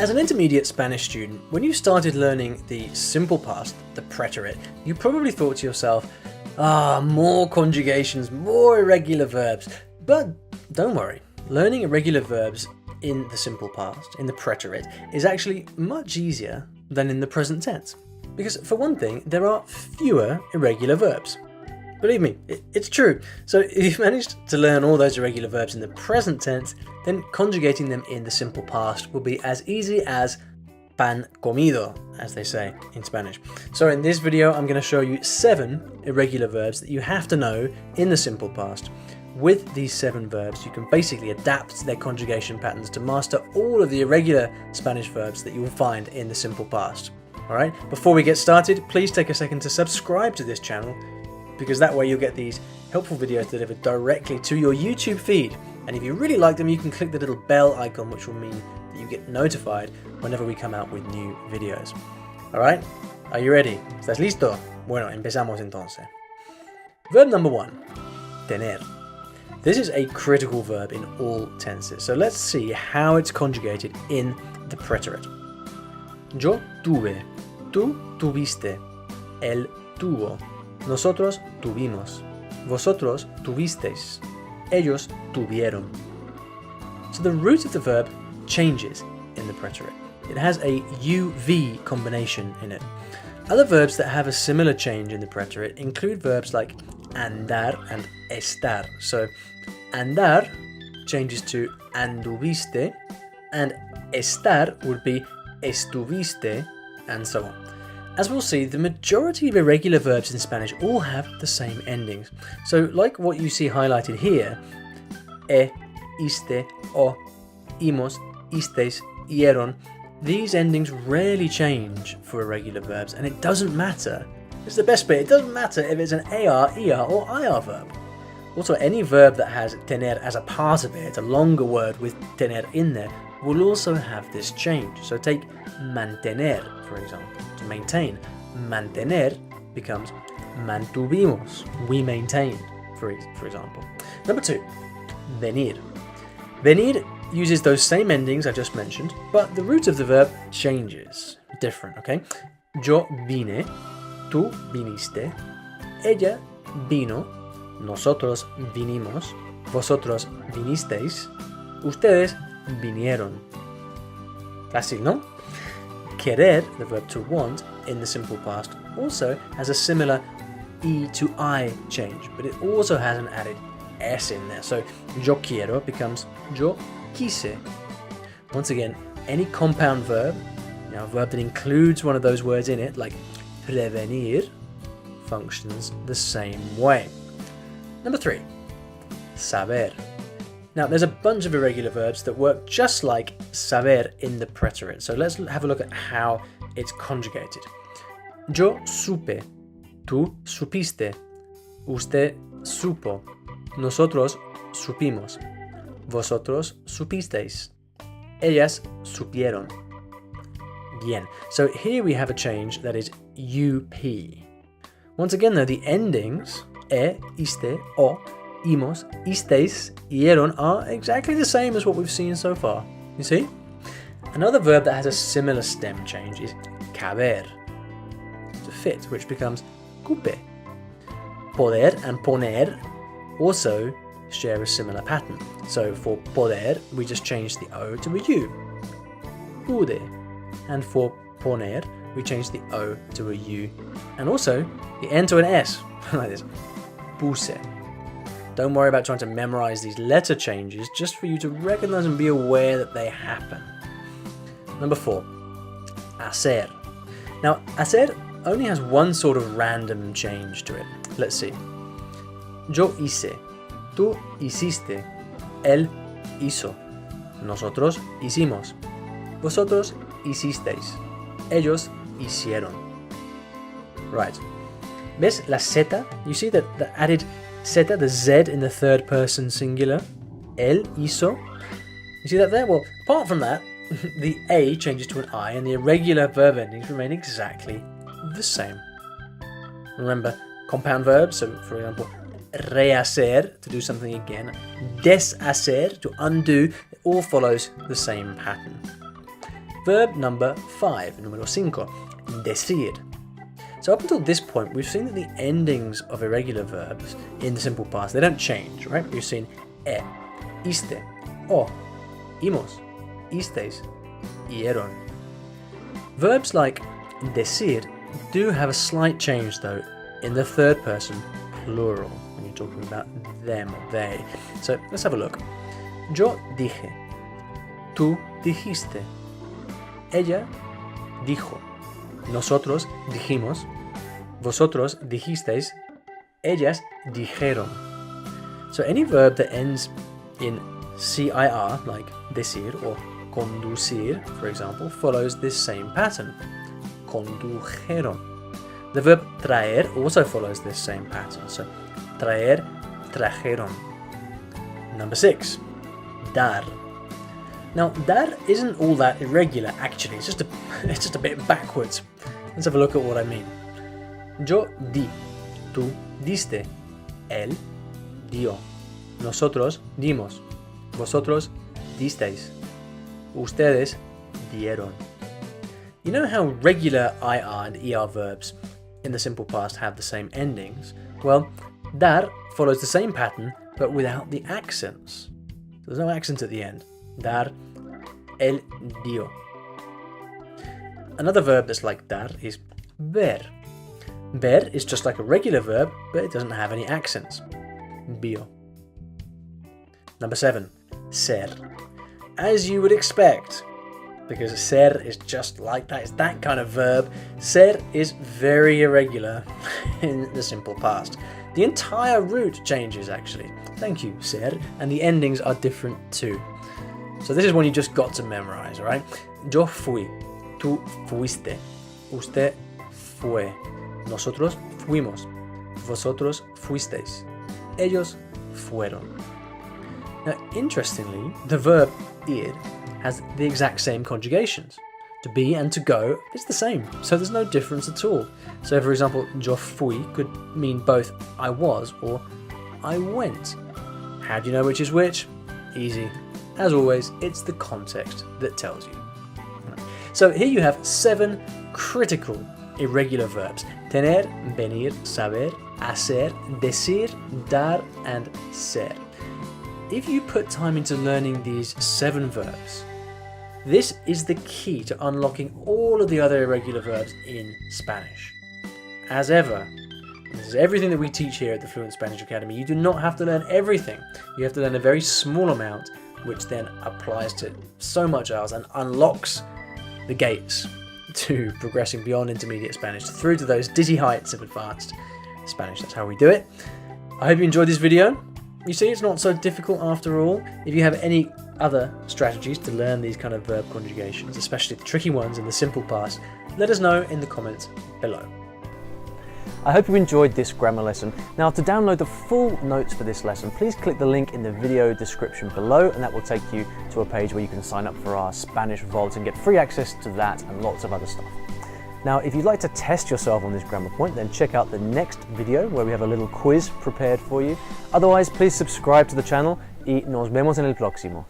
As an intermediate Spanish student, when you started learning the simple past, the preterite, you probably thought to yourself, more conjugations, more irregular verbs. But don't worry, learning irregular verbs in the simple past, in the preterite, is actually much easier than in the present tense. Because for one thing, there are fewer irregular verbs. Believe me, it's true. So if you've managed to learn all those irregular verbs in the present tense, then conjugating them in the simple past will be as easy as pan comido, as they say in Spanish. So in this video, I'm going to show you 7 irregular verbs that you have to know in the simple past. With these 7 verbs, you can basically adapt their conjugation patterns to master all of the irregular Spanish verbs that you will find in the simple past. Alright, before we get started, please take a second to subscribe to this channel, because that way you'll get these helpful videos delivered directly to your YouTube feed. And if you really like them, you can click the little bell icon, which will mean that you get notified whenever we come out with new videos. Alright, are you ready? ¿Estás listo? Bueno, empezamos entonces. Verb number 1, tener. This is a critical verb in all tenses, so let's see how it's conjugated in the preterite. Yo tuve, tú tuviste, él tuvo, nosotros tuvimos, vosotros tuvisteis, ellos tuvieron. So the root of the verb changes in the preterite. It has a UV combination in it. Other verbs that have a similar change in the preterite include verbs like andar and estar. So andar changes to anduviste, and estar would be estuviste, and so on. As we'll see, the majority of irregular verbs in Spanish all have the same endings. So like what you see highlighted here, iste, o, imos, istes, ieron, these endings rarely change for irregular verbs, and it doesn't matter. It's the best bit, it doesn't matter if it's an AR, ER or IR verb. Also, any verb that has tener as a part of it, a longer word with tener in there, will also have this change. So take mantener, for example, to maintain. Mantener becomes mantuvimos, we maintained, for example. Number 2, venir. Venir uses those same endings I just mentioned, but the root of the verb changes. Different, okay? Yo vine, tú viniste, ella vino, nosotros vinimos, vosotros vinisteis, ustedes vinieron. Fácil, ¿no? Querer, the verb to want, in the simple past, also has a similar E to I change, but it also has an added S in there. So yo quiero becomes yo quise. Once again, any compound verb, a verb that includes one of those words in it, like prevenir, functions the same way. Number 3, saber. Now, there's a bunch of irregular verbs that work just like saber in the preterite. So let's have a look at how it's conjugated. Yo supe, tú supiste, usted supo, nosotros supimos, vosotros supisteis, ellas supieron. Bien, so here we have a change that is UP. Once again though, the endings, iste, o, imos, isteis, ieron are exactly the same as what we've seen so far. You see? Another verb that has a similar stem change is caber, to fit, which becomes cupe. Poder and poner also share a similar pattern. So for poder, we just change the O to a U. Pude. And for poner, we change the O to a U. And also the N to an S, like this. Puse. Don't worry about trying to memorize these letter changes, just for you to recognize and be aware that they happen. Number 4, hacer. Now, hacer only has one sort of random change to it. Let's see. Yo hice, tú hiciste, él hizo, nosotros hicimos, vosotros hicisteis, ellos hicieron. Right. ¿Ves la Z? You see that the added Z, the Z in the third person singular? Él hizo. You see that there? Well, apart from that, the A changes to an I and the irregular verb endings remain exactly the same. Remember, compound verbs, so for example, rehacer, to do something again, deshacer, to undo, it all follows the same pattern. Verb number 5, número 5, decir. So up until this point, we've seen that the endings of irregular verbs in the simple past, they don't change, right? We've seen iste, o, imos, isteis, eron. Verbs like decir do have a slight change though in the third person plural when you're talking about them or they. So let's have a look. Yo dije, tú dijiste, ella dijo, nosotros dijimos, vosotros dijisteis, ellas dijeron. So any verb that ends in CIR, like decir or conducir, for example, follows this same pattern. Condujeron. The verb traer also follows this same pattern. So traer, trajeron. Number 6, dar. Now, dar isn't all that irregular, actually. It's just a bit backwards. Let's have a look at what I mean. Yo di, tú diste, él dio, nosotros dimos, vosotros disteis, ustedes dieron. You know how regular IR and ER verbs in the simple past have the same endings? Well, dar follows the same pattern, but without the accents. There's no accent at the end. Dar, él dio. Another verb that's like dar is ver. Ver is just like a regular verb, but it doesn't have any accents. Vio. Number 7, ser. As you would expect, because ser is just like that, it's that kind of verb. Ser is very irregular in the simple past. The entire root changes actually. Thank you, ser, and the endings are different too. So this is one you just got to memorize, alright? Yo fui, tú fuiste, usted fue, nosotros fuimos, vosotros fuisteis, ellos fueron. Now, interestingly, the verb ir has the exact same conjugations. To be and to go is the same, so there's no difference at all. So for example, yo fui could mean both I was or I went. How do you know which is which? Easy. As always, it's the context that tells you. So here you have 7 critical irregular verbs. Tener, venir, saber, hacer, decir, dar, and ser. If you put time into learning these 7 verbs, this is the key to unlocking all of the other irregular verbs in Spanish. As ever, this is everything that we teach here at the Fluent Spanish Academy. You do not have to learn everything. You have to learn a very small amount, which then applies to so much else and unlocks the gates to progressing beyond intermediate Spanish through to those dizzy heights of advanced Spanish. That's how we do it. I hope you enjoyed this video. You see, it's not so difficult after all. If you have any other strategies to learn these kind of verb conjugations, especially the tricky ones in the simple past, let us know in the comments below. I hope you enjoyed this grammar lesson. Now, to download the full notes for this lesson, please click the link in the video description below, and that will take you to a page where you can sign up for our Spanish Vault and get free access to that and lots of other stuff. Now, if you'd like to test yourself on this grammar point, then check out the next video where we have a little quiz prepared for you. Otherwise, please subscribe to the channel y nos vemos en el próximo.